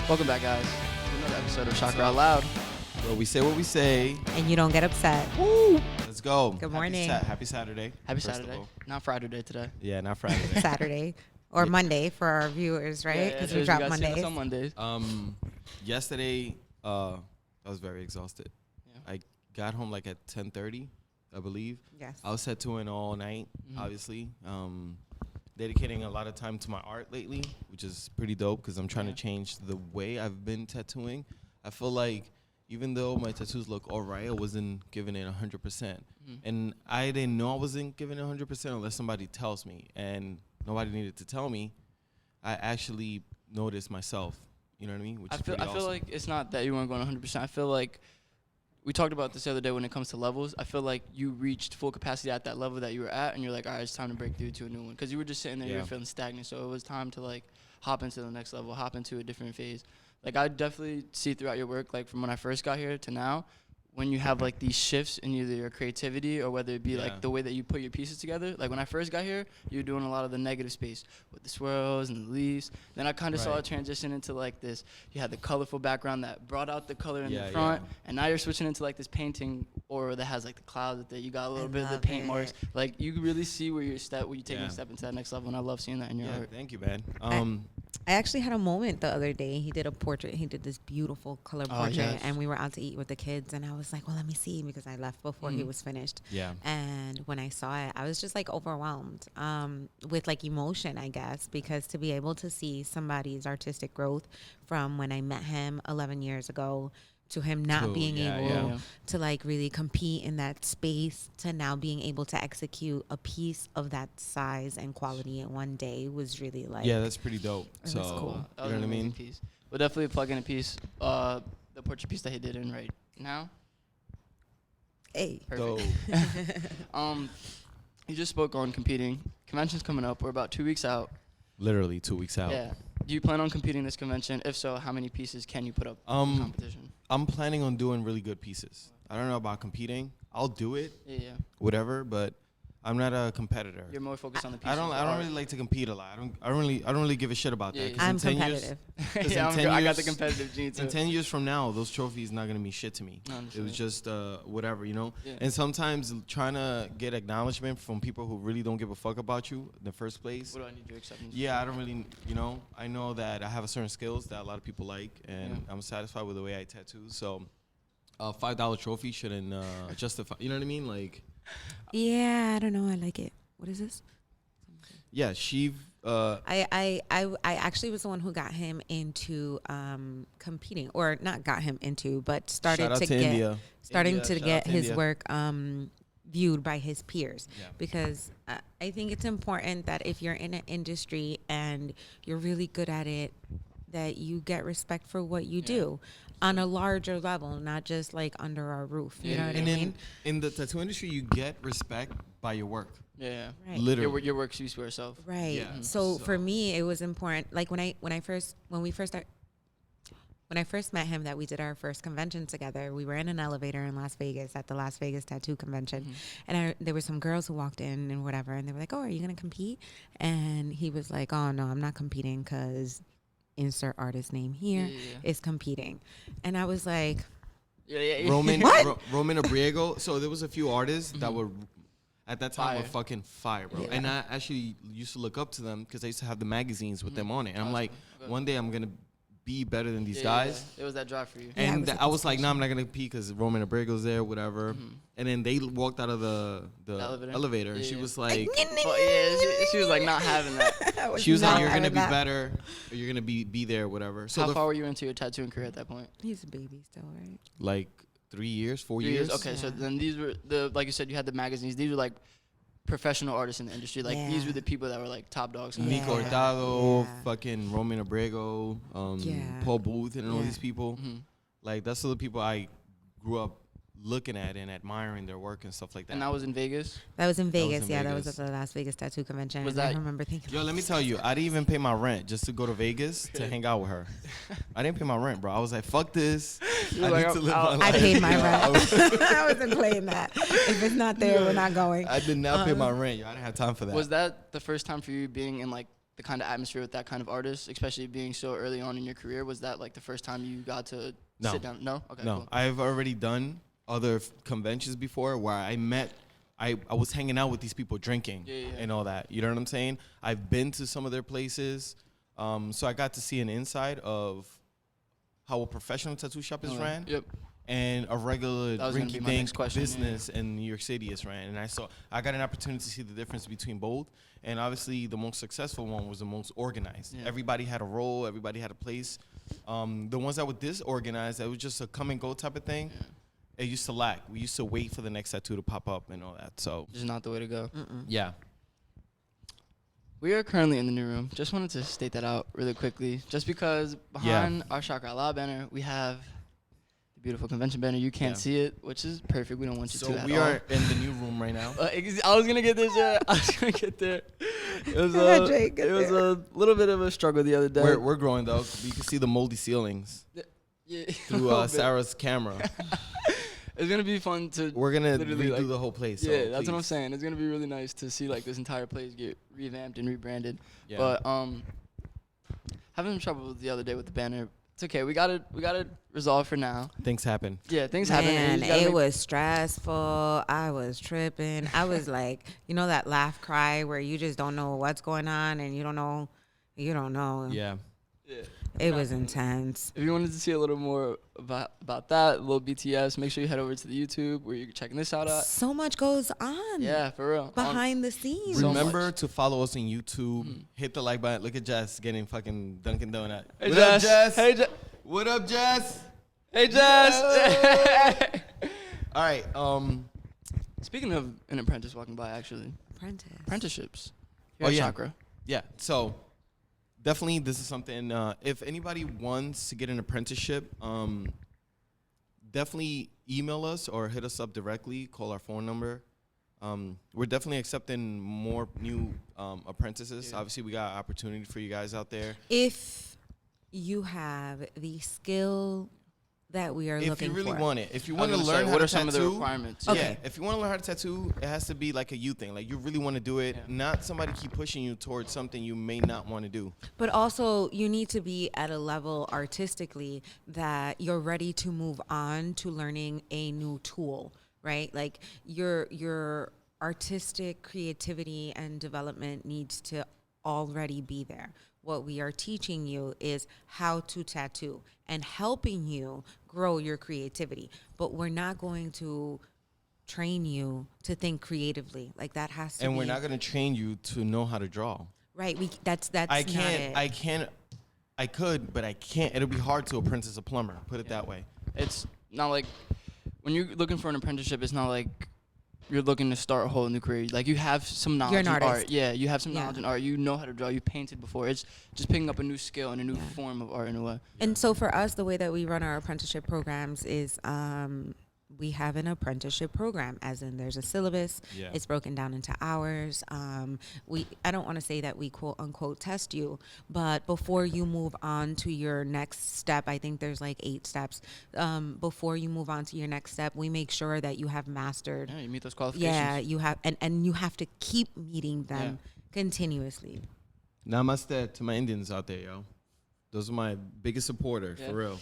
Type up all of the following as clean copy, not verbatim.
Welcome back, guys, to another episode of Chakra OutLoud. Where we say what we say. And you don't get upset. Woo! Let's go. Good morning. Happy Saturday. Happy Saturday. Not Friday day today. Yeah, not Friday. Saturday. Or Monday for our viewers, right? Because we drop Mondays. On Mondays. Yesterday, I was very exhausted. Yeah. I got home like at 10:30, I believe. Yes. I was tattooing all night, obviously. Dedicating a lot of time to my art lately, which is pretty dope because I'm trying to change the way I've been tattooing. I feel like even though my tattoos look all right, I wasn't giving it 100%. And I didn't know I wasn't giving it 100% unless somebody tells me. And nobody needed to tell me. I actually noticed myself. You know what I mean? Which I is pretty feel awesome. like it's not that you weren't going 100%. I feel like we talked about this the other day when it comes to levels. I feel like you reached full capacity at that level that you were at, and you're like, all right, it's time to break through to a new one. Because you were just sitting there, you were feeling stagnant. So it was time to, like, hop into the next level, hop into a different phase. Like, I definitely see throughout your work, like, from when I first got here to now, when you have, like, these shifts in either your creativity or whether it be, like, the way that you put your pieces together. Like, when I first got here, you were doing a lot of the negative space with the swirls and the leaves. Then I kind of saw it transition into, like, this. You had the colorful background that brought out the color in the front. And now you're switching into, like, this painting or that has, like, the clouds that you got a little bit of the paint marks. Like, you really see where you're taking a step into that next level. And I love seeing that in your art. Thank you, man. I actually had a moment the other day. He did a portrait. He did this beautiful color portrait, and we were out to eat with the kids. And I was like, well, let me see, because I left before he was finished. Yeah. And when I saw it, I was just like overwhelmed with like emotion, I guess, because to be able to see somebody's artistic growth from when I met him 11 years ago to him not being able to like really compete in that space to now being able to execute a piece of that size and quality in one day was really like, that's pretty dope. It So was cool. You know what I mean? Piece. We'll definitely plug in a piece, the portrait piece that he did in right now. Hey. Perfect. You just spoke on competing. Convention's coming up. We're about 2 weeks out. Literally 2 weeks out. Yeah. Do you plan on competing this convention? If so, how many pieces can you put up in competition? I'm planning on doing really good pieces. I don't know about competing. I'll do it. Yeah. Whatever, but I'm not a competitor. You're more focused on the pieces. I don't really like to compete a lot. I don't really give a shit about that. 'Cause I'm in 10 competitive. Years, I got the competitive gene too. In 10 years from now, those trophies not gonna mean shit to me. It was just whatever, you know. Yeah. And sometimes trying to get acknowledgement from people who really don't give a fuck about you in the first place. What do I need your acceptance? Yeah, I don't really, you know. I know that I have a certain skills that a lot of people like, and I'm satisfied with the way I tattoo. So, a $5 trophy shouldn't justify. You know what I mean? Like. Yeah, I don't know. I like it. What is this? Yeah, she. I actually was the one who got him into competing, or not got him into, but started to get his work viewed by his peers. Yeah. Because I think it's important that if you're in an industry and you're really good at it, that you get respect for what you do on a larger level, not just like under our roof. You know what I mean? In the tattoo industry, you get respect by your work. Yeah. Right. Literally. Your work speaks for itself. Right. Yeah. So for me, it was important. Like when I first met him, that we did our first convention together, we were in an elevator in Las Vegas at the Las Vegas Tattoo Convention. And there were some girls who walked in and whatever, and they were like, oh, are you going to compete? And he was like, oh, no, I'm not competing because insert artist name here is competing. And I was like, Roman Abriego. So there was a few artists that were at that time were fucking fire, bro. And I actually used to look up to them because I used to have the magazines with them on it. And I'm like, one day I'm gonna be better than these guys. It was that drive for you. And I was like, nah, I'm not gonna compete because Roman Abriego's there, whatever. And then they walked out of the elevator, and she was like, she was like not having that. She was like, you're gonna be better, or you're gonna be there, whatever. So how far were you into your tattooing career at that point? he's a baby still, right? Like 3 years, 4 years. Okay, so then these were like you said, you had the magazines. These were like professional artists in the industry. Like these were the people that were like top dogs. Nico Hurtado, fucking Roman Abrego, Paul Booth, and all these people. Like that's all the people I grew up looking at and admiring their work and stuff like that. And that was in Vegas? That was in Vegas, that was at the Las Vegas Tattoo Convention. Was I remember thinking, yo, let me tell you, I didn't even pay my rent just to go to Vegas to hang out with her. I didn't pay my rent, bro. I was like, fuck this. I paid my rent. I wasn't playing that. If it's not there, we're not going. I did not pay my rent. I didn't have time for that. Was that the first time for you being in like the kind of atmosphere with that kind of artist, especially being so early on in your career? Was that like the first time you got to sit down? No? Okay, no. Cool. I've already done other conventions before where I was hanging out with these people drinking and all that. You know what I'm saying? I've been to some of their places. So I got to see an inside of how a professional tattoo shop is ran. Yep. And a regular rinky-dink business in New York City is ran. And I got an opportunity to see the difference between both. And obviously the most successful one was the most organized. Yeah. Everybody had a role, everybody had a place. The ones that were disorganized, it was just a come and go type of thing. Yeah. It used to lack. We used to wait for the next tattoo to pop up and all that. So just not the way to go. Yeah. We are currently in the new room. Just wanted to state that out really quickly. Just because behind our Chakra OutLoud banner, we have the beautiful convention banner. You can't see it, which is perfect. We don't want you to at all. So we are in the new room right now. I was going to get there. It was a little bit of a struggle the other day. We're growing, though. You can see the moldy ceilings through Sarah's camera. It's going to be fun to We're going to redo the whole place. Yeah, so that's what I'm saying. It's going to be really nice to see like this entire place get revamped and rebranded. Yeah. But having some trouble the other day with the banner. It's okay. We got it resolved for now. Things happen. Yeah, things happen. And it was stressful. I was tripping. I was like, you know that laugh cry where you just don't know what's going on and you don't know. Yeah. It was intense. If you wanted to see a little more about that, a little BTS, make sure you head over to the YouTube where you're checking this out at. So much goes on. Yeah, for real. Behind the scenes. Remember to follow us on YouTube. Hit the like button. Look at Jess getting fucking Dunkin' Donut. Hey, what up, Jess? Hey, Jess. What up, Jess? Hey, Jess. All right. Speaking of an apprentice walking by, actually. Apprenticeships. Chakra. Yeah. So definitely this is something, if anybody wants to get an apprenticeship, definitely email us or hit us up directly, call our phone number. We're definitely accepting more new apprentices. Yeah. Obviously, we got opportunity for you guys out there. If you have the skill that we are looking for. If you really want it. If you want to learn how to tattoo. What are some of the requirements? Okay. Yeah, if you want to learn how to tattoo, it has to be like a you thing. Like you really want to do it, not somebody keep pushing you towards something you may not want to do. But also, you need to be at a level artistically that you're ready to move on to learning a new tool, right? Like your artistic creativity and development needs to already be there. What we are teaching you is how to tattoo and helping you grow your creativity. But we're not going to train you to think creatively. Like that has to be. And we're not going to train you to know how to draw. Right. That's I could, but I can't. It'll be hard to apprentice a plumber. Put it that way. It's not like when you're looking for an apprenticeship, it's not like you're looking to start a whole new career. Like you have some knowledge in art. Yeah, you have some knowledge in art. You know how to draw. You painted before. It's just picking up a new skill and a new form of art in a way. And so for us, the way that we run our apprenticeship programs is we have an apprenticeship program, as in there's a syllabus. Yeah. It's broken down into hours. I don't want to say that we quote unquote test you, but before you move on to your next step, I think there's like 8 steps. Before you move on to your next step, we make sure that you have mastered. Yeah, you meet those qualifications. Yeah, you have, and you have to keep meeting them continuously. Namaste to my Indians out there, yo. Those are my biggest supporters, for real.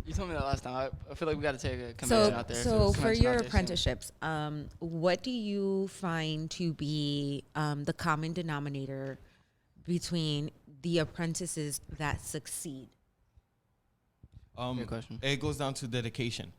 You told me that last time. I feel like we got to take a convention out there. So for your apprenticeships, what do you find to be the common denominator between the apprentices that succeed? Good question. It goes down to dedication.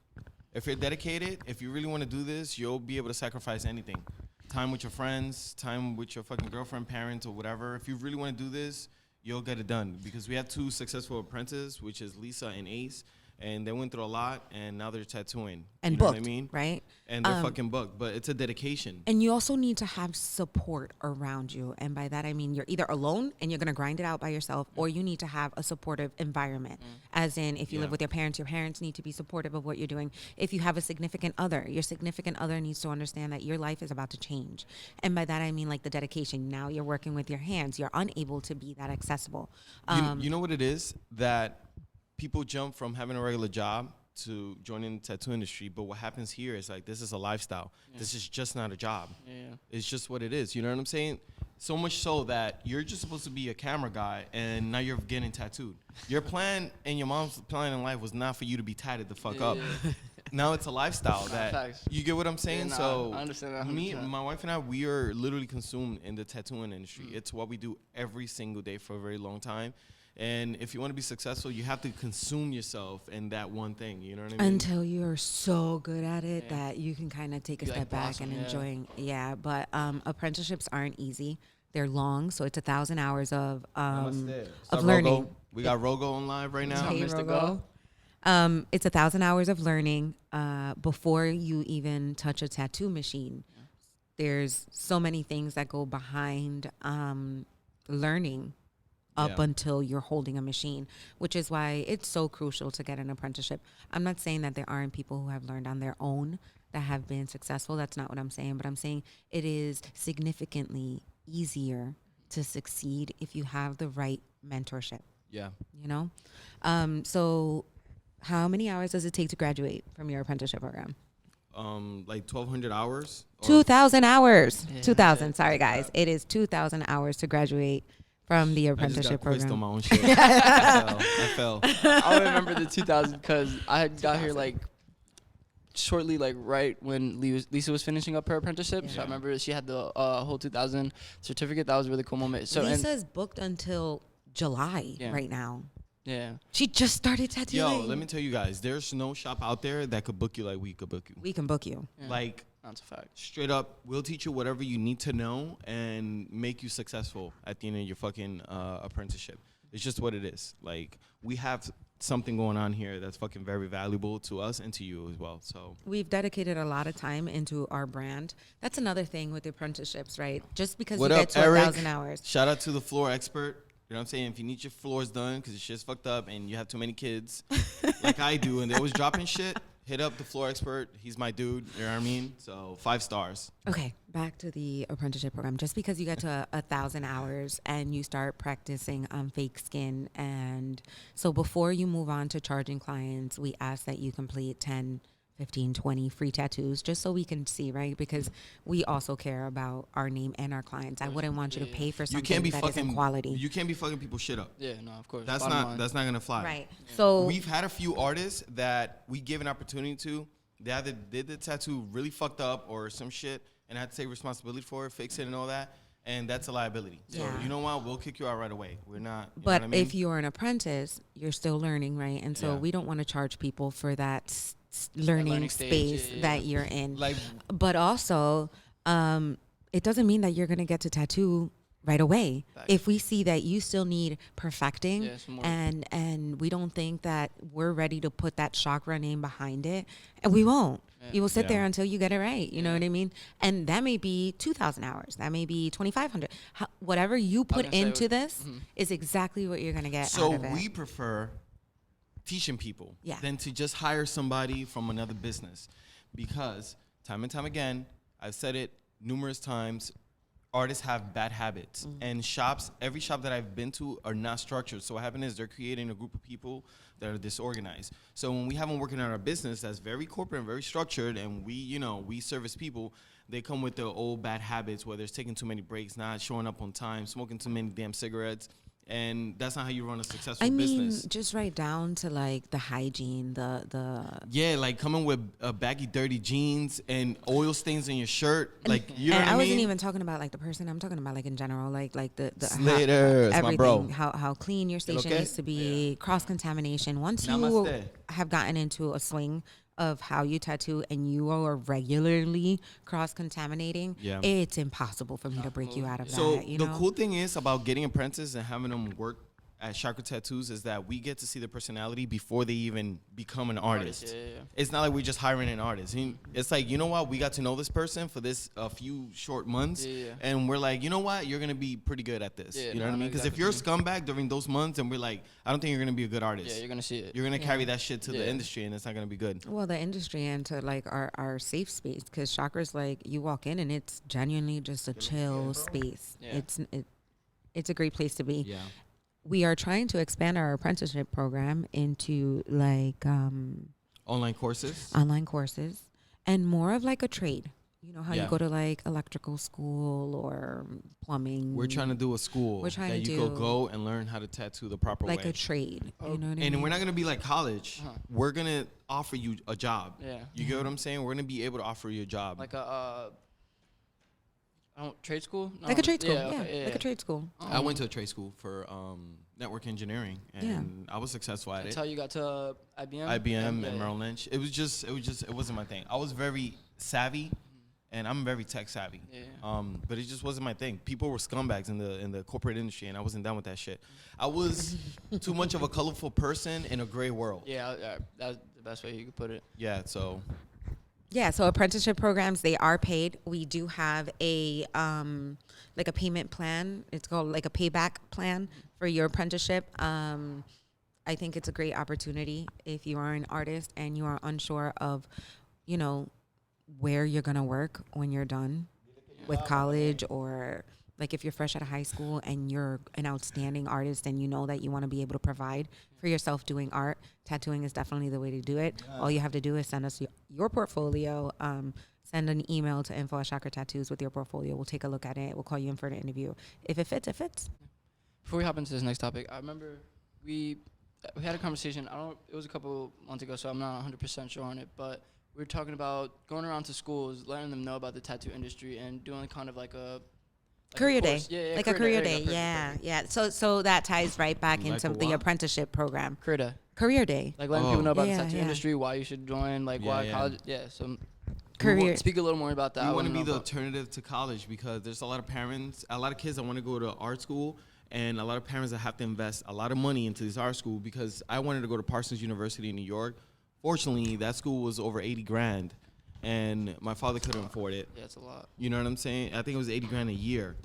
If you're dedicated, if you really want to do this, you'll be able to sacrifice anything. Time with your friends, time with your fucking girlfriend, parents, or whatever. If you really want to do this, you'll get it done. Because we have 2 successful apprentices, which is Lisa and Ace. And they went through a lot, and now they're tattooing. And booked, what I mean? Right? And they're fucking booked, but it's a dedication. And you also need to have support around you. And by that, I mean you're either alone and you're going to grind it out by yourself, or you need to have a supportive environment. As in, if you live with your parents need to be supportive of what you're doing. If you have a significant other, your significant other needs to understand that your life is about to change. And by that, I mean like the dedication. Now you're working with your hands. You're unable to be that accessible. You know what it is? That people jump from having a regular job to joining the tattoo industry, but what happens here is like this is a lifestyle. This is just not a job. It's just what it is. You know what I'm saying? So much so that you're just supposed to be a camera guy, and now you're getting tattooed. Your plan and your mom's plan in life was not for you to be tatted the fuck up. Now it's a lifestyle that you get what I'm saying. Yeah, so I understand that. me, my wife and I, we are literally consumed in the tattooing industry. It's what we do every single day for a very long time. And if you want to be successful, you have to consume yourself in that one thing. You know what I mean? Until you're so good at it that you can kind of take a step back and enjoying. Yeah, but apprenticeships aren't easy. They're long, so it's 1,000 hours of learning. We got Rogo on live right now. Hey, Rogo. It's 1,000 hours of learning before you even touch a tattoo machine. Yeah. There's so many things that go behind learning up until you're holding a machine, which is why it's so crucial to get an apprenticeship. I'm not saying that there aren't people who have learned on their own that have been successful. That's not what I'm saying, but I'm saying it is significantly easier to succeed if you have the right mentorship. Yeah. You know? So how many hours does it take to graduate from your apprenticeship program? Like 1,200 hours. 2,000 hours. Yeah. 2,000. Sorry, guys. It is 2,000 hours to graduate from the apprenticeship program. On my own shit. I fell. I remember the 2,000 because I had got here like shortly, like right when Lisa was finishing up her apprenticeship. So I remember she had the whole 2,000 certificate. That was a really cool moment. So Lisa's booked until July right now. Yeah. She just started tattooing. Yo, let me tell you guys, there's no shop out there that could book you like we could book you. We can book you. Yeah. Like, that's a fact. Straight up, we'll teach you whatever you need to know and make you successful at the end of your fucking apprenticeship. It's just what it is. Like, we have something going on here that's fucking very valuable to us and to you as well. So we've dedicated a lot of time into our brand. That's another thing with the apprenticeships, right? Just because you get 12,000 hours. Shout out to the floor expert. You know what I'm saying? If you need your floors done because your shit's fucked up and you have too many kids, like I do, and they always dropping shit, hit up the floor expert. He's my dude. You know what I mean? So 5 stars. Okay, back to the apprenticeship program. Just because you get to 1,000 hours and you start practicing fake skin, and so before you move on to charging clients, we ask that you complete 10, 15, 20 free tattoos just so we can see, right? Because we also care about our name and our clients. I wouldn't want you to pay for something that isn't quality. You can't be fucking people shit up. Yeah, no, of course. That's not gonna fly. Right. Yeah. So we've had a few artists that we give an opportunity to. They either did the tattoo really fucked up or some shit and had to take responsibility for it, fix it and all that. And that's a liability. So you know what? We'll kick you out right away. We're not. But if you're an apprentice, you're still learning, right? And so we don't want to charge people for that learning space that you're in. Like, but also, it doesn't mean that you're gonna get to tattoo right away. If we see that you still need perfecting, and we don't think that we're ready to put that chakra name behind it, and we won't. You will sit there until you get it right. You know what I mean? And that may be 2,000 hours. That may be 2,500. Whatever you put into this is exactly what you're gonna get out of it. So we prefer teaching people than to just hire somebody from another business, because time and time again, I've said it numerous times, artists have bad habits, and every shop that I've been to are not structured. So what happens is they're creating a group of people that are disorganized. So when we have them working on our business that's very corporate and very structured, and we service people, they come with their old bad habits, whether it's taking too many breaks, not showing up on time, smoking too many damn cigarettes. And that's not how you run a successful business. Just right down to like the hygiene, like coming with baggy, dirty jeans and oil stains in your shirt, like you know what I mean. I wasn't even talking about like the person. I'm talking about like in general, like the Slater, everything, my bro. How clean your station needs to be, cross contamination. Once you have gotten into a swing of how you tattoo and you are regularly cross-contaminating, it's impossible for me to break you out of that. So the cool thing is about getting apprentices and having them work at Chakra Tattoos is that we get to see their personality before they even become an artist. It's not like we're just hiring an artist. It's like, you know what, we got to know this person for a few short months, and we're like, you know what, you're gonna be pretty good at this. You know what I mean? Because if you're a scumbag during those months, and we're like, I don't think you're gonna be a good artist. Yeah, you're gonna see it. You're gonna carry that shit to the industry, and it's not gonna be good. Well, the industry and to like our safe space, because Chakra's like, you walk in and it's genuinely just a chill space. It's a great place to be. Yeah. We are trying to expand our apprenticeship program into like online courses, and more of like a trade. you know how you go to like electrical school or plumbing. We're trying to do a school that you could go and learn how to tattoo the proper way. Like a trade. You know what I mean? And we're not going to be like college. We're going to offer you a job. Yeah. You get what I'm saying? We're going to be able to offer you a job. Like a trade school? No. Like a trade school. Like a trade school. I went to a trade school for network engineering, and I was successful at it. That's how you got to IBM? IBM and Merrill Lynch. It wasn't my thing. I was very savvy, and I'm very tech savvy. But it just wasn't my thing. People were scumbags in the corporate industry, and I wasn't down with that shit. I was too much of a colorful person in a gray world. Yeah, that's the best way you could put it. Yeah, so... Yeah, so apprenticeship programs, they are paid. We do have a like a payment plan. It's called like a payback plan for your apprenticeship. I think it's a great opportunity if you are an artist and you are unsure of, you know, where you're going to work when you're done with college, or like if you're fresh out of high school and you're an outstanding artist and you know that you want to be able to provide for yourself doing art. Tattooing is definitely the way to do it. All you have to do is send us your portfolio. Send an email to info@Chakra Tattoos with your portfolio. We'll take a look at it. We'll call you in for an interview. If it fits, it fits. Before we hop into this next topic, I remember we had a conversation. It was a couple months ago, so I'm not 100% sure on it. But we were talking about going around to schools, letting them know about the tattoo industry, and doing kind of like a career day. Yeah, like a career day. Yeah. So that ties right back into the apprenticeship program. Career day. Like letting people know about the tattoo industry, why you should join, like why college. Yeah, so career. Speak a little more about that. We want to be the alternative to college because there's a lot of parents, a lot of kids that want to go to art school, and a lot of parents that have to invest a lot of money into this art school. Because I wanted to go to Parsons University in New York. Fortunately, that school was over $80,000, and my father couldn't afford it. Yeah, it's a lot. You know what I'm saying? I think it was $80,000 a year.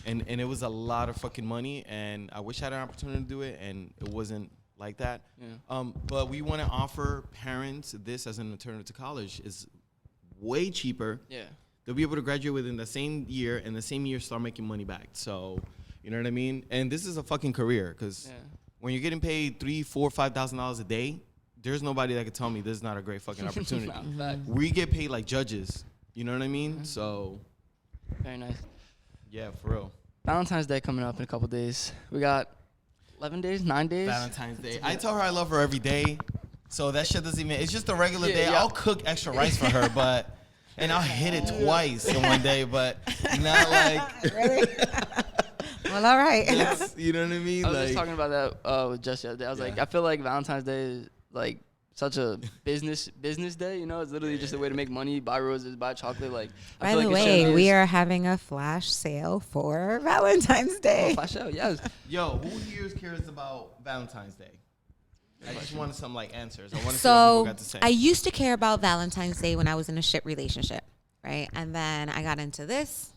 And it was a lot of fucking money, and I wish I had an opportunity to do it, and it wasn't like that. Yeah. But we want to offer parents this as an alternative to college. It's way cheaper. Yeah. They'll be able to graduate within the same year, and the same year start making money back. So, you know what I mean? And this is a fucking career, because when you're getting paid $3,000, $4,000, $5,000 a day, there's nobody that could tell me this is not a great fucking opportunity. We get paid like judges. You know what I mean? So. Very nice. Yeah, for real. Valentine's Day coming up in a couple days. We got 11 days, 9 days. Valentine's Day. I tell her I love her every day, so that shit doesn't even. It's just a regular day. Yeah. I'll cook extra rice for her, and I'll hit it twice in one day, but not like. Really? Well, all right. You know what I mean? I was just talking about that with Jess the other day. I was like, I feel like Valentine's Day is like such a business day, you know. It's literally just a way to make money, buy roses, buy chocolate. Like, by the way, we are having a flash sale for Valentine's Day. Oh, flash sale, yes. Yo, who here cares about Valentine's Day? I just wanted some like answers. I want to see what people got to say. I used to care about Valentine's Day when I was in a shit relationship, right? And then I got into this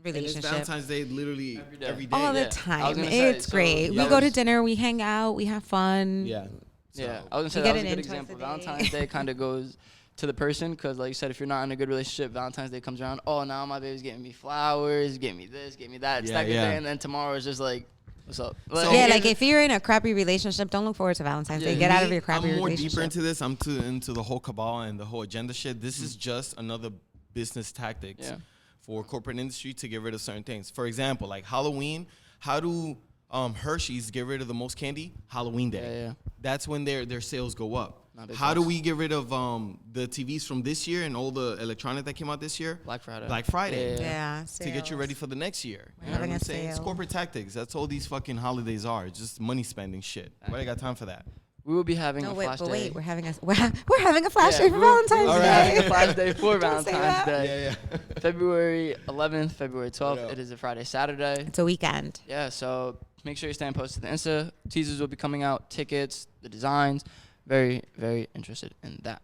relationship. And it's Valentine's Day literally every day. All the time. It's great. We go to dinner, we hang out, we have fun. Yeah. So yeah, I was gonna say that was a good example. Valentine's Day kind of goes to the person, because like you said, if you're not in a good relationship, Valentine's Day comes around. Oh, now my baby's getting me flowers, getting me this, getting me that. It's that good day, and then tomorrow is just like, what's up? Like, like if you're in a crappy relationship, don't look forward to Valentine's Day. Get out of your crappy relationship. I'm more deeper into this. I'm into the whole cabal and the whole agenda shit. This is just another business tactics for corporate industry to get rid of certain things. For example, like Halloween. How do Hershey's get rid of the most candy? Halloween Day. Yeah. That's when their sales go up. How do we get rid of the TVs from this year and all the electronic that came out this year? Black Friday. Yeah. To get you ready for the next year. You know what I'm saying? It's corporate tactics. That's all these fucking holidays are. It's just money spending shit. Why I got time for that? We will be having a flash day. Wait, we're having a flash day for Valentine's Day. We're having a flash day for Valentine's Day. Yeah. February 11th, February 12th. It is a Friday, Saturday. It's a weekend. Yeah, so make sure you stay posted to the Insta. Teasers will be coming out, tickets, the designs. Very, very interested in that.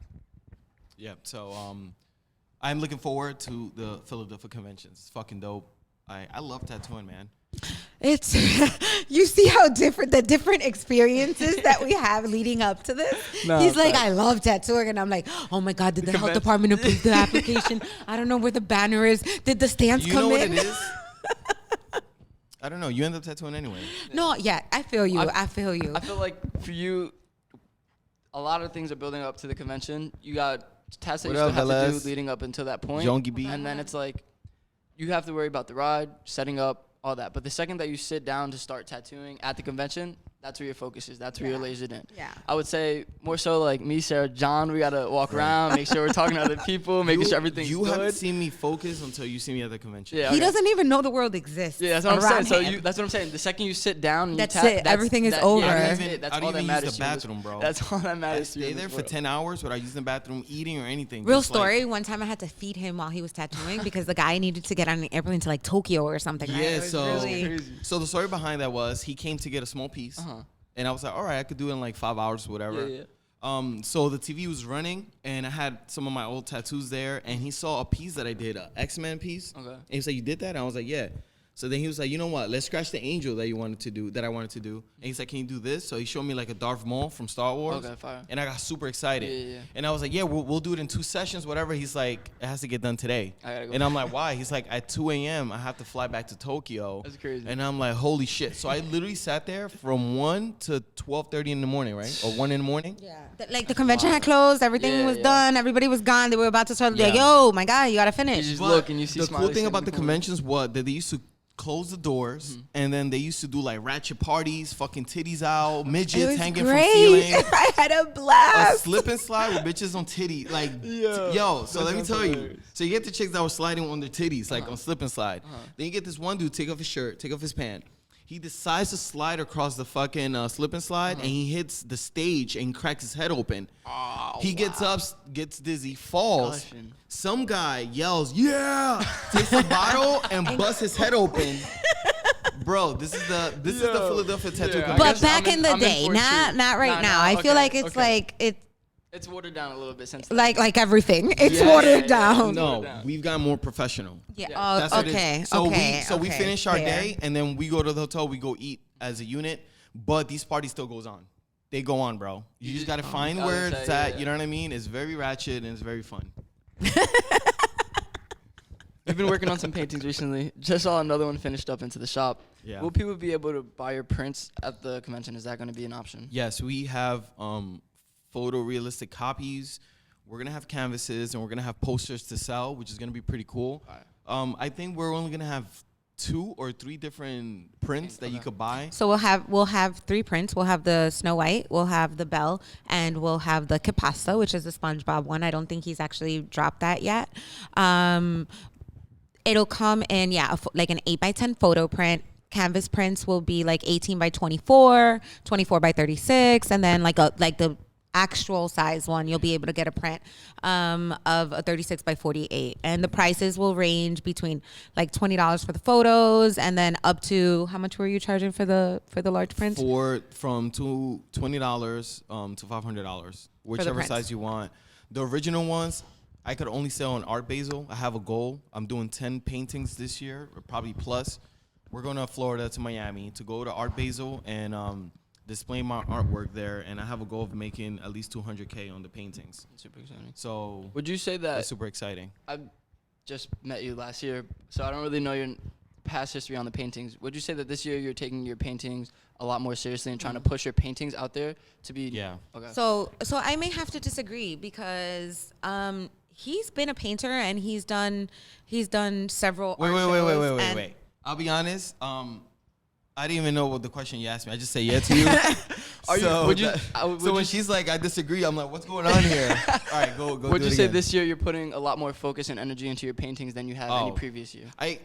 Yeah, so I'm looking forward to the Philadelphia conventions. It's fucking dope. I love tattooing, man. It's you see how the different experiences that we have leading up to this. He's like, I love tattooing, and I'm like, oh my god, did the health department approve the application? I don't know where the banner is. Did the stamps come in? You know what it is? I don't know. You end up tattooing anyway. No, yeah, I feel you. I feel like for you, a lot of things are building up to the convention. You got tasks that you still have to do leading up until that point. And then it's like, you have to worry about the ride, setting up, all that. But the second that you sit down to start tattooing at the convention, that's where your focus is. That's where you're lasered in. Yeah. I would say more so like me, Sarah, John, we got to walk around, make sure we're talking to other people, making sure everything's good. You haven't seen me focus until you see me at the convention. Yeah, okay. He doesn't even know the world exists. Yeah, that's what I'm saying. So that's what I'm saying. The second you sit down, and that's it. Everything is over. That's all that matters. Use the bathroom, bro. That's all that matters. I stay there for 10 hours without using the bathroom, eating or anything. Real story. One time I had to feed him while he was tattooing because the guy needed to get on an airplane to like Tokyo or something. Yeah, so the story behind that was he came to get a small piece. And I was like, all right, I could do it in like 5 hours or whatever. Yeah. So the TV was running, and I had some of my old tattoos there, and he saw a piece that I did, an X-Men piece. Okay. And he was like, you did that? And I was like, yeah. So then he was like, you know what? Let's scratch the angel that I wanted to do. And he's like, can you do this? So he showed me like a Darth Maul from Star Wars. Okay, fire. And I got super excited. Yeah. And I was like, yeah, we'll do it in 2 sessions, whatever. He's like, it has to get done today. I gotta go. And I'm like, why? He's like, at 2 a.m., I have to fly back to Tokyo. That's crazy. And I'm like, holy shit. So I literally sat there from 1 to 12:30 in the morning, right? Or 1 in the morning. Yeah. Like the convention had closed. Everything was done. Everybody was gone. They were about to start like, yo, my God, you got to finish. You just look and you see the cool thing about the conventions was that they used to close the doors, and then they used to do like ratchet parties, fucking titties out, midgets hanging from ceilings. I had a blast. A slip and slide with bitches on titty, like So let me tell you. So you get the chicks that were sliding on their titties, like on slip and slide. Then you get this one dude take off his shirt, take off his pants. He decides to slide across the fucking slip and slide, and he hits the stage and cracks his head open. He gets up, gets dizzy, falls. Some guy yells, "Yeah!" Takes a bottle and busts his head open. Bro, this is the Philadelphia tattoo. But back in the day, not right now. I feel like it's like it's watered down a little bit since like everything. It's watered down. No, we've got more professional. Yeah. Okay. So we finish our day, and then we go to the hotel. We go eat as a unit, but these parties still goes on. They go on, bro. You just gotta find where it's at. You know what I mean? It's very ratchet and it's very fun. We've been working on some paintings recently. Just saw another one finished up into the shop. Yeah. Will people be able to buy your prints at the convention? Is that going to be an option? Yes, we have photorealistic copies. We're going to have canvases, and we're going to have posters to sell, which is going to be pretty cool. Right. I think we're only going to have 2 or 3 different prints that you could buy. So we'll have 3 prints. We'll have the Snow White, we'll have the Belle, and we'll have the Kipasta, which is the SpongeBob one. I don't think he's actually dropped that yet. It'll come in, like an 8x10 photo print. Canvas prints will be like 18 by 24, 24 by 36, and then like the actual size one, you'll be able to get a print of a 36 by 48. And the prices will range between like $20 for the photos, and then up to, how much were you charging for the large prints? From $20 to $500, whichever size you want. The original ones, I could only sell on Art Basel. I have a goal. I'm doing 10 paintings this year, or probably plus. We're going to Florida, to Miami, to go to Art Basel and display my artwork there. And I have a goal of making at least $200K on the paintings. That's super exciting. So would you say that? That's super exciting. I just met you last year, so I don't really know your past history on the paintings. Would you say that this year you're taking your paintings a lot more seriously and trying to push your paintings out there to be? Yeah. Okay. So I may have to disagree because he's been a painter and he's done several. Wait. I'll be honest. I didn't even know what the question you asked me. I just say yeah to you. So when she's like, I disagree, I'm like, what's going on here? All right, go. Would you say this year you're putting a lot more focus and energy into your paintings than you have any previous year? I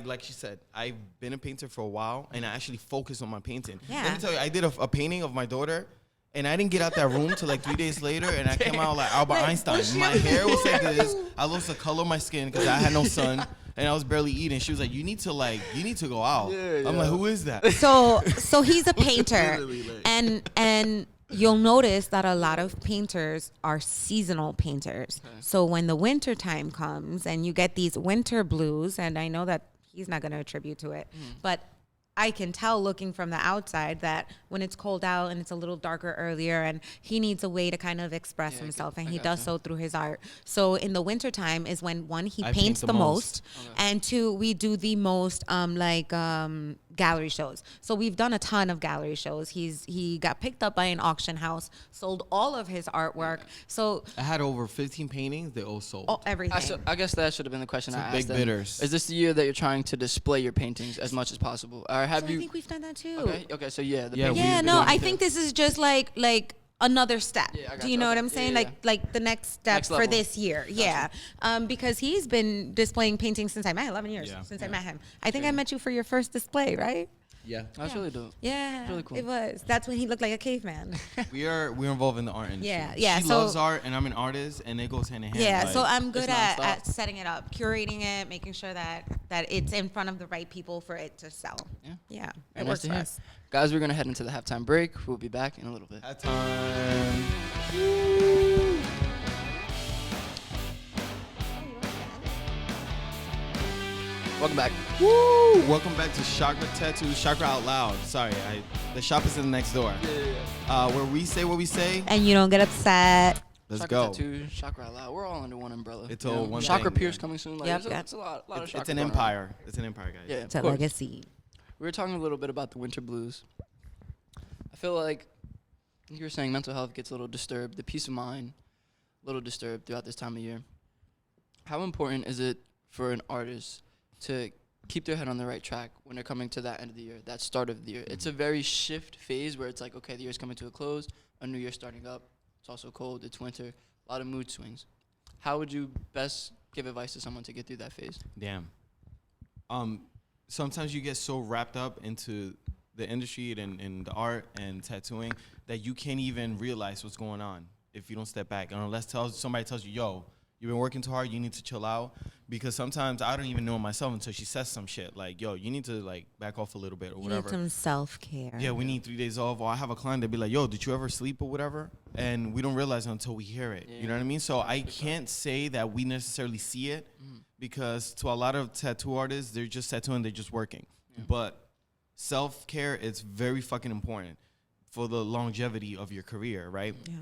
like she said, I've been a painter for a while, and I actually focus on my painting. Yeah. Let me tell you, I did a painting of my daughter, and I didn't get out that room till like 3 days later, and I came out like Albert Einstein. My hair was like this. I lost the color of my skin because I had no sun, and I was barely eating. She was like, you need to go out. Yeah. I'm like, who is that? So he's a painter, and you'll notice that a lot of painters are seasonal painters. Okay. So when the winter time comes and you get these winter blues, and I know that he's not going to attribute to it, but I can tell looking from the outside that when it's cold out and it's a little darker earlier, and he needs a way to kind of express himself, and he does so through his art. So in the wintertime is when, one, he paints the most, and 2, we do the most gallery shows. So we've done a ton of gallery shows. He got picked up by an auction house, sold all of his artwork. So I had over 15 paintings. They all sold. oh, everything. I guess that should have been the question I asked. Big bidders. Is this the year that you're trying to display your paintings as much as possible, or have so you? I think we've done that too. Okay. So yeah. I think this is just like another step. Yeah, do you know what I'm saying? Like the next step for this year. Gotcha. Yeah. Because he's been displaying paintings since I met 11 years since I met him. I think I met you for your first display, right? Yeah. That's really dope. Yeah. That's really cool. It was. That's when he looked like a caveman. We're involved in the art industry. Yeah. She loves art and I'm an artist and it goes hand in hand. Yeah. So I'm good at setting it up, curating it, making sure that it's in front of the right people for it to sell. Yeah. It works for us. Guys, we're going to head into the halftime break. We'll be back in a little bit. Halftime. Welcome back. Woo! Welcome back to Chakra Chakra OutLoud. Sorry, the shop is in the next door. Yeah. Where we say what we say. And you don't get upset. Let's Chakra go. Tattoo, Chakra OutLoud. We're all under one umbrella. It's all one Chakra thing. Pierce coming soon. Like, it's a lot of Chakra. It's an empire. It's an empire, guys. Yeah, It's a legacy. We were talking a little bit about the winter blues. I feel like you were saying mental health gets a little disturbed, the peace of mind a little disturbed throughout this time of year. How important is it for an artist to keep their head on the right track when they're coming to that end of the year, that start of the year? It's a very shift phase where it's like, okay, the year's coming to a close, a new year starting up. It's also cold, it's winter, a lot of mood swings. How would you best give advice to someone to get through that phase? Damn. Sometimes you get so wrapped up into the industry and the art and tattooing that you can't even realize what's going on if you don't step back. And unless somebody tells you, yo, you've been working too hard, you need to chill out. Because sometimes I don't even know myself until she says some shit like, yo, you need to like back off a little bit or whatever. You need some self-care. Yeah, we need 3 days off. Or I have a client that be like, yo, did you ever sleep or whatever? And we don't realize it until we hear it. You know what I mean? So I can't say that we necessarily see it because to a lot of tattoo artists, they're just tattooing, they're just working. But self-care is very fucking important for the longevity of your career, right? Yeah.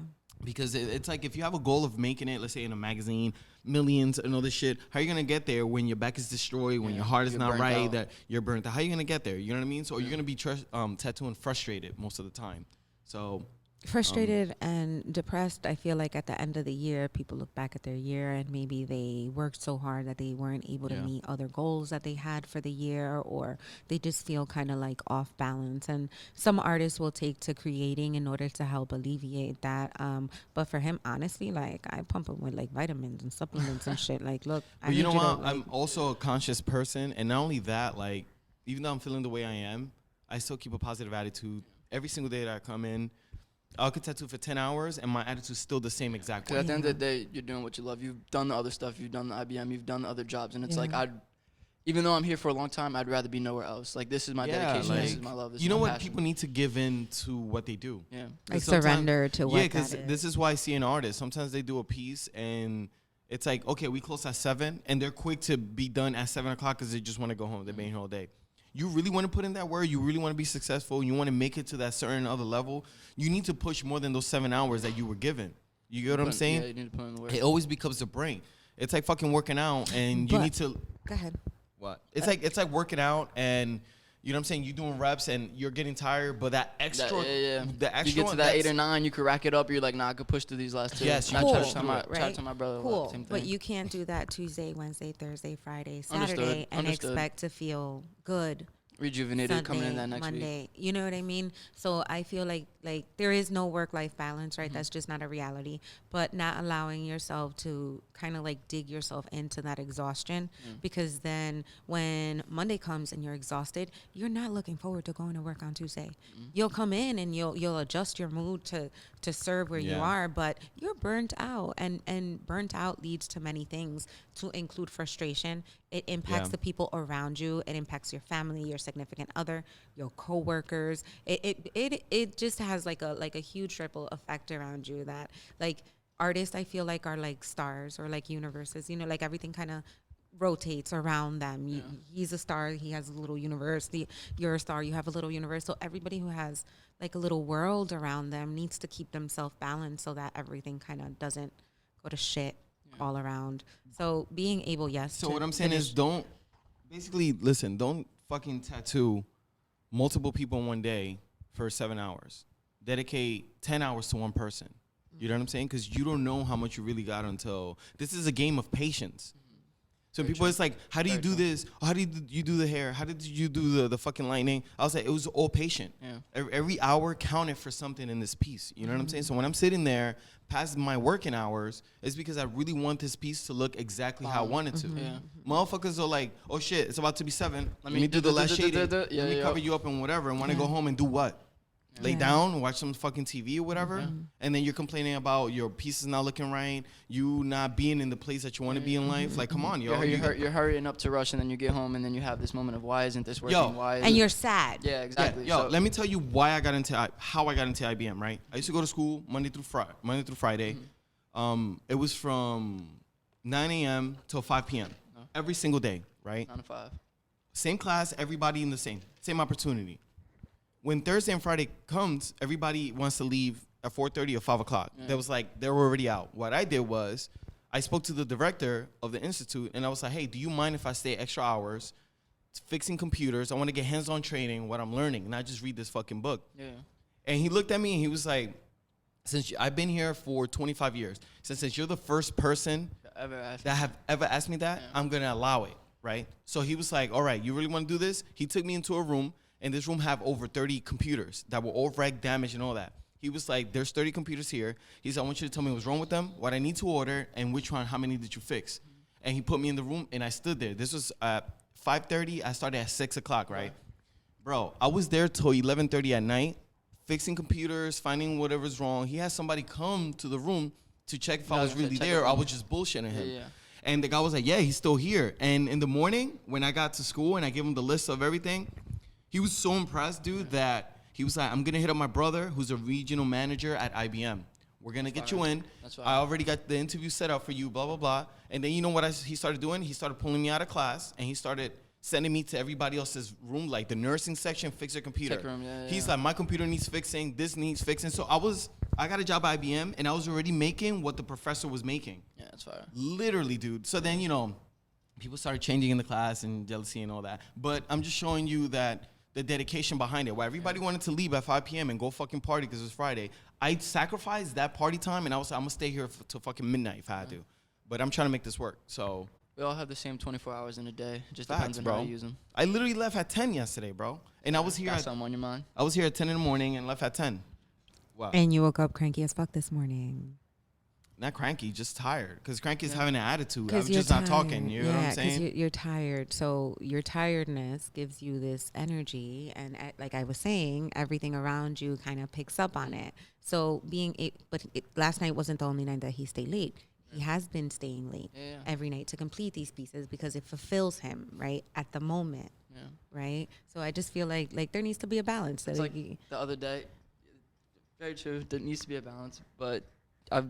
Because it's like if you have a goal of making it, let's say in a magazine, millions and all this shit, how are you going to get there when your back is destroyed, when your heart is not right, that you're burnt out? How are you going to get there? You know what I mean? So you're going to be tattooing frustrated most of the time. So frustrated and depressed. I feel like at the end of the year, people look back at their year and maybe they worked so hard that they weren't able to meet other goals that they had for the year, or they just feel kind of like off balance. And some artists will take to creating in order to help alleviate that. But for him, honestly, like I pump him with like vitamins and supplements and shit. Like, look, but you know what? I'm also a conscious person, and not only that, like even though I'm feeling the way I am, I still keep a positive attitude every single day that I come in. I could tattoo for 10 hours, and my attitude's still the same exact way. Because at the end of the day, you're doing what you love. You've done the other stuff. You've done the IBM. You've done the other jobs. And it's like, even though I'm here for a long time, I'd rather be nowhere else. Like, this is my dedication. Like, this is my love. This you know is my what? passion. People need to give in to what they do. Yeah. Like surrender to what that is. Yeah, because this is why I see an artist. Sometimes they do a piece, and it's like, okay, we close at 7, and they're quick to be done at 7 o'clock because they just want to go home. They've been here all day. You really want to put in that work, you really want to be successful, you want to make it to that certain other level, you need to push more than those 7 hours that you were given. You get what I'm saying? Yeah, you need to put in the work. It always becomes a brain. It's like fucking working out, and you need to... Go ahead. What? It's like working out, and you know what I'm saying? You're doing reps, and you're getting tired, but that extra... The extra you get to that 8 or 9, you could rack it up, you're like, nah, I could push through these last 2. Yes, cool. Try to tell my brother. Cool. Same thing. But you can't do that Tuesday, Wednesday, Thursday, Friday, Saturday, and expect to feel good. Rejuvenated Sunday, coming in that next Monday, week. You know what I mean? So I feel like there is no work-life balance, right? That's just not a reality. But not allowing yourself to kind of like dig yourself into that exhaustion, because then when Monday comes and you're exhausted, you're not looking forward to going to work on Tuesday. You'll come in and you'll adjust your mood to serve where you are, but you're burnt out, and burnt out leads to many things, to include frustration. It impacts the people around you. It impacts your family, your significant other, your coworkers. It just has like a huge ripple effect around you, that like artists, I feel like, are like stars or like universes, you know, like everything kind of rotates around them. He's a star, he has a little universe. You're a star, you have a little universe. So everybody who has like a little world around them needs to keep themselves balanced so that everything kind of doesn't go to shit all around. So being able, So what I'm saying is don't fucking tattoo multiple people in one day for 7 hours. Dedicate 10 hours to one person. You know what I'm saying? Because you don't know how much you really got until this is a game of patience. So people, it's like, how do you do this? How did you do the hair? How did you do the fucking lightning? I was like, it was all patient. Yeah. Every hour counted for something in this piece. You know what I'm saying? So when I'm sitting there past my working hours, it's because I really want this piece to look exactly how I want it to. Yeah. Motherfuckers are like, oh shit, it's about to be 7. Let me do the last shading. Let me cover you up and whatever. And want to go home and do what? Lay down, watch some fucking TV or whatever, and then you're complaining about your pieces not looking right, you not being in the place that you want to be in life. Like, come on, yo. You're hurrying up to rush, and then you get home, and then you have this moment of why isn't this working? Why? And you're sad. Yeah, exactly. Yeah, let me tell you why I got into how I got into IBM. Right, I used to go to school Monday through Friday. It was from 9 a.m. till 5 p.m. Every single day. Right. 9 to 5. Same class, everybody in the same opportunity. When Thursday and Friday comes, everybody wants to leave at 4:30 or 5 o'clock. Yeah. That was like, they were already out. What I did was, I spoke to the director of the institute, and I was like, hey, do you mind if I stay extra hours fixing computers? I want to get hands-on training, what I'm learning, not just read this fucking book. Yeah. And he looked at me, and he was like, since I've been here for 25 years, since you're the first person that have ever asked me that, I'm going to allow it, right? So he was like, all right, you really want to do this? He took me into a room. And this room have over 30 computers that were all wrecked, damaged, and all that. He was like, there's 30 computers here. He said, I want you to tell me what's wrong with them, what I need to order, and which one, how many did you fix? And he put me in the room, and I stood there. This was at 5:30. I started at 6 o'clock, right? Bro, I was there till 11:30 at night, fixing computers, finding whatever's wrong. He had somebody come to the room to check if I was really there, or I was just bullshitting him. Yeah. And the guy was like, yeah, he's still here. And in the morning, when I got to school and I gave him the list of everything, he was so impressed, dude, that he was like, I'm going to hit up my brother, who's a regional manager at IBM. We're going to get you in. I already got the interview set up for you, blah, blah, blah. And then you know what he started doing? He started pulling me out of class, and he started sending me to everybody else's room, like the nursing section, fix their computer. Tech room, He's like, my computer needs fixing, this needs fixing. So I got a job at IBM, and I was already making what the professor was making. Yeah, that's fire. Literally, dude. So then, you know, people started changing in the class and jealousy and all that. But I'm just showing you that the dedication behind it. Why everybody wanted to leave at 5 p.m. and go fucking party because it was Friday. I sacrificed that party time, and I was like, I'm going to stay here till fucking midnight if I had to. But I'm trying to make this work, so. We all have the same 24 hours in a day. It just depends on how you use them. I literally left at 10 yesterday, bro. And I was here got something on your mind? I was here at 10 in the morning and left at 10. Wow. And you woke up cranky as fuck this morning. Not cranky, just tired. Because cranky is having an attitude. I'm just not talking. You know what I'm saying? Because you're tired. So your tiredness gives you this energy. And like I was saying, everything around you kind of picks up on it. So last night wasn't the only night that he stayed late. He has been staying late every night to complete these pieces because it fulfills him, right, at the moment. Yeah. Right? So I just feel like there needs to be a balance. It's like the other day. Very true. There needs to be a balance. But I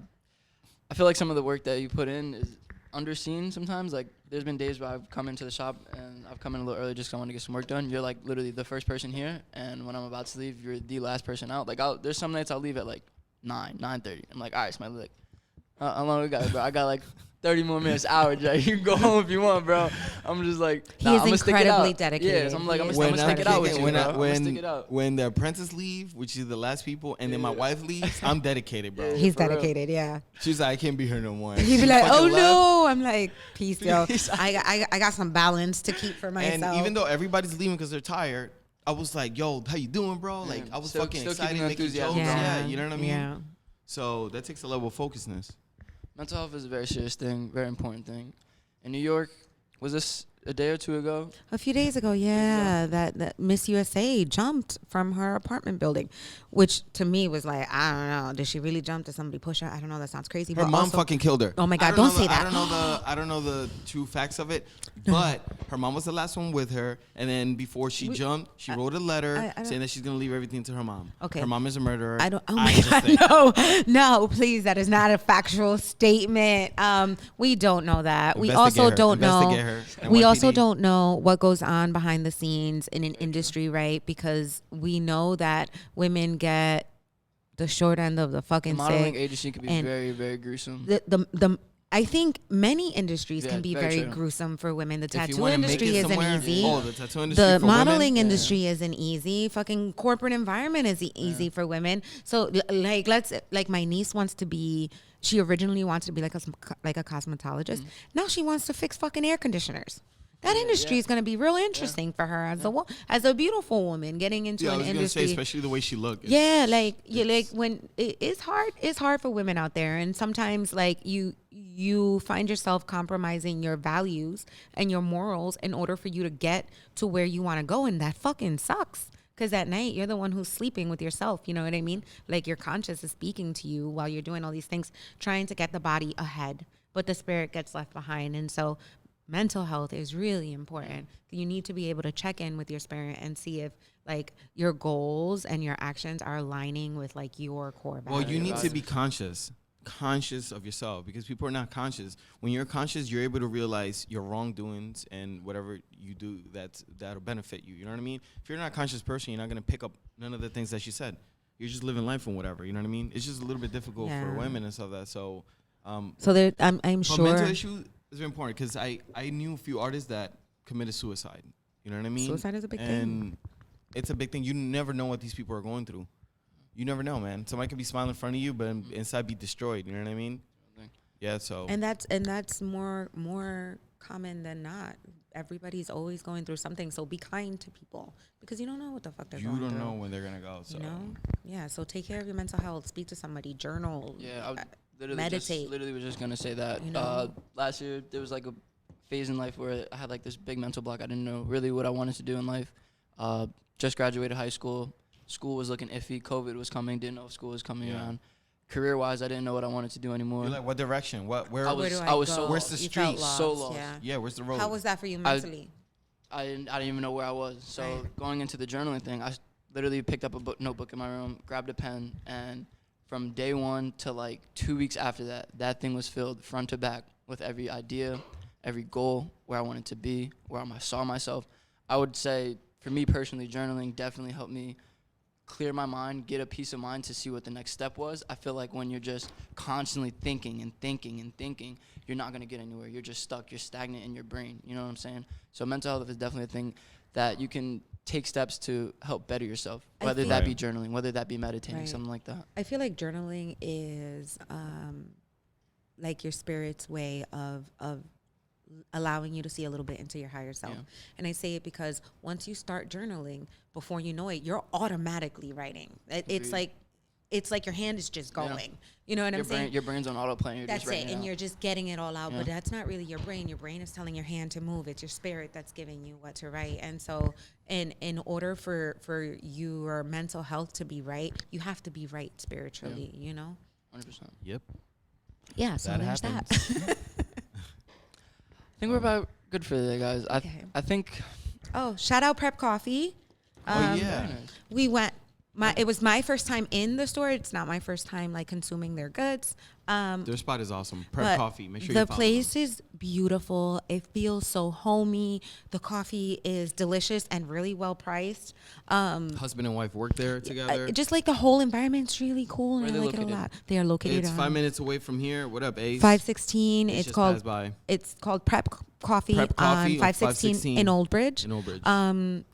feel like some of the work that you put in is underseen sometimes. Like, there's been days where I've come into the shop and I've come in a little early just because I want to get some work done. You're, like, literally the first person here, and when I'm about to leave, you're the last person out. Like, there's some nights I'll leave at, like, 9:30. I'm like, all right, Smiley, like, how long we got, bro? I got, like, 30 more minutes, hour, Jay. You can go home if you want, bro. I'm just like, nah, he's incredibly dedicated. Yeah, so I'm like, I'm gonna stick it out with you, bro. When the apprentice leave, which is the last people, and then my wife leaves, I'm dedicated, bro. He's dedicated, yeah. She's like, I can't be here no more. He'd be like, oh no. I'm like, peace, yo. I got some balance to keep for myself. And even though everybody's leaving because they're tired, I was like, yo, how you doing, bro? Like, I was fucking excited, making jokes. Yeah, you know what I mean? Yeah. So that takes a level of focusness. Mental health is a very serious thing, very important thing. In New York, was this a day or two ago? A few days ago, yeah. That Miss USA jumped from her apartment building, which to me was like, I don't know. Did she really jump? Did somebody push her? I don't know. That sounds crazy. Her mom fucking killed her. Oh my God, don't say that. I don't know the true facts of it, but her mom was the last one with her. And then before she jumped, she wrote a letter saying that she's going to leave everything to her mom. Okay. Her mom is a murderer. Oh my God, no, please. That is not a factual statement. We don't know that. We also don't know. We also don't know what goes on behind the scenes in an industry, right? Because we know that women get the short end of the fucking stick. The modeling agency could be very, very gruesome. I think many industries can be very gruesome for women. The tattoo industry isn't easy. Oh, the tattoo industry the modeling industry isn't easy. Fucking corporate environment isn't easy for women. So like my niece wants to be. She originally wanted to be like a cosmetologist. Now she wants to fix fucking air conditioners. That industry is going to be real interesting for her as a beautiful woman getting into an industry. Say, especially the way she looks. Yeah, like when it's hard for women out there, and sometimes like you find yourself compromising your values and your morals in order for you to get to where you want to go, and that fucking sucks. Because at night, you're the one who's sleeping with yourself. You know what I mean? Like your conscience is speaking to you while you're doing all these things, trying to get the body ahead, but the spirit gets left behind. And so mental health is really important. You need to be able to check in with your spirit and see if like your goals and your actions are aligning with like your core values. Well, you need to be conscious of yourself, because people are not conscious. When you're conscious, you're able to realize your wrongdoings and whatever you do that'll benefit you. You know what I mean? If you're not a conscious person, you're not going to pick up none of the things that she said. You're just living life and whatever. You know what I mean? It's just a little bit difficult for women and stuff like that. So there, I'm sure mental issue is very important, because I knew a few artists that committed suicide. You know what I mean? Suicide is a big thing. And it's a big thing. You never know what these people are going through. You never know, man. Somebody could be smiling in front of you, but inside be destroyed. You know what I mean? Yeah. So. And that's more common than not. Everybody's always going through something. So be kind to people, because you don't know what the fuck they're going through. You don't know when they're gonna go. So. You know? Yeah. So take care of your mental health. Speak to somebody. Journal. Yeah. Meditate. Literally was just gonna say that. You know? Last year there was like a phase in life where I had like this big mental block. I didn't know really what I wanted to do in life. Just graduated high school. School was looking iffy. COVID was coming. Didn't know if school was coming around. Career-wise, I didn't know what I wanted to do anymore. You're like, what direction? Where? I was so where's the street? So lost. Yeah. Where's the road? How was that for you mentally? I didn't even know where I was. So going into the journaling thing, I literally picked up a notebook in my room, grabbed a pen, and from day one to like 2 weeks after that thing was filled front to back with every idea, every goal, where I wanted to be, where I saw myself. I would say, for me personally, journaling definitely helped me clear my mind, get a peace of mind to see what the next step was. I feel like when you're just constantly thinking, you're not going to get anywhere. You're just stuck. You're stagnant in your brain. You know what I'm saying? So mental health is definitely a thing that you can take steps to help better yourself, whether that be journaling, whether that be meditating, something like that. I feel like journaling is like your spirit's way of allowing you to see a little bit into your higher self. Yeah. And I say it because once you start journaling, before you know it, you're automatically writing. It's like your hand is just going. Yeah. You know what I'm saying? Your brain's on autoplay. That's it. And you're just getting it all out. Yeah. But that's not really your brain. Your brain is telling your hand to move. It's your spirit that's giving you what to write. And so in order for your mental health to be right, you have to be right spiritually, you know? 100%. Yep. Yeah, so there's that. I think we're about good for today, guys. Okay. I think. Oh, shout out Prep Coffee. We went. It was my first time in the store. It's not my first time like consuming their goods. Their spot is awesome. Prep Coffee. Make sure you follow the place is beautiful. It feels so homey. The coffee is delicious and really well priced. Husband and wife work there together. Just like the whole environment's really cool, and I like it a lot. They are located. It's 5 minutes away from here. What up, Ace? 516. It's called Prep Coffee on 516 in Old Bridge.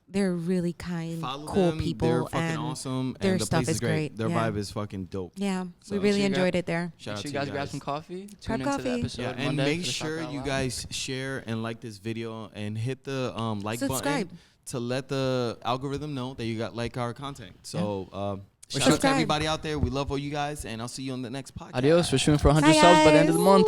They're really kind, cool people. They're fucking awesome. Their and the stuff place is great. Their vibe is fucking dope. Yeah, so we really enjoyed it there. Shout out to you guys. Grab some coffee. Prep Coffee. The episode and make sure you guys share and like this video and hit the like button to let the algorithm know that you got like our content. So shout out to everybody out there. We love all you guys, and I'll see you on the next podcast. Adios. We're shooting for 100 subs by the end of the month.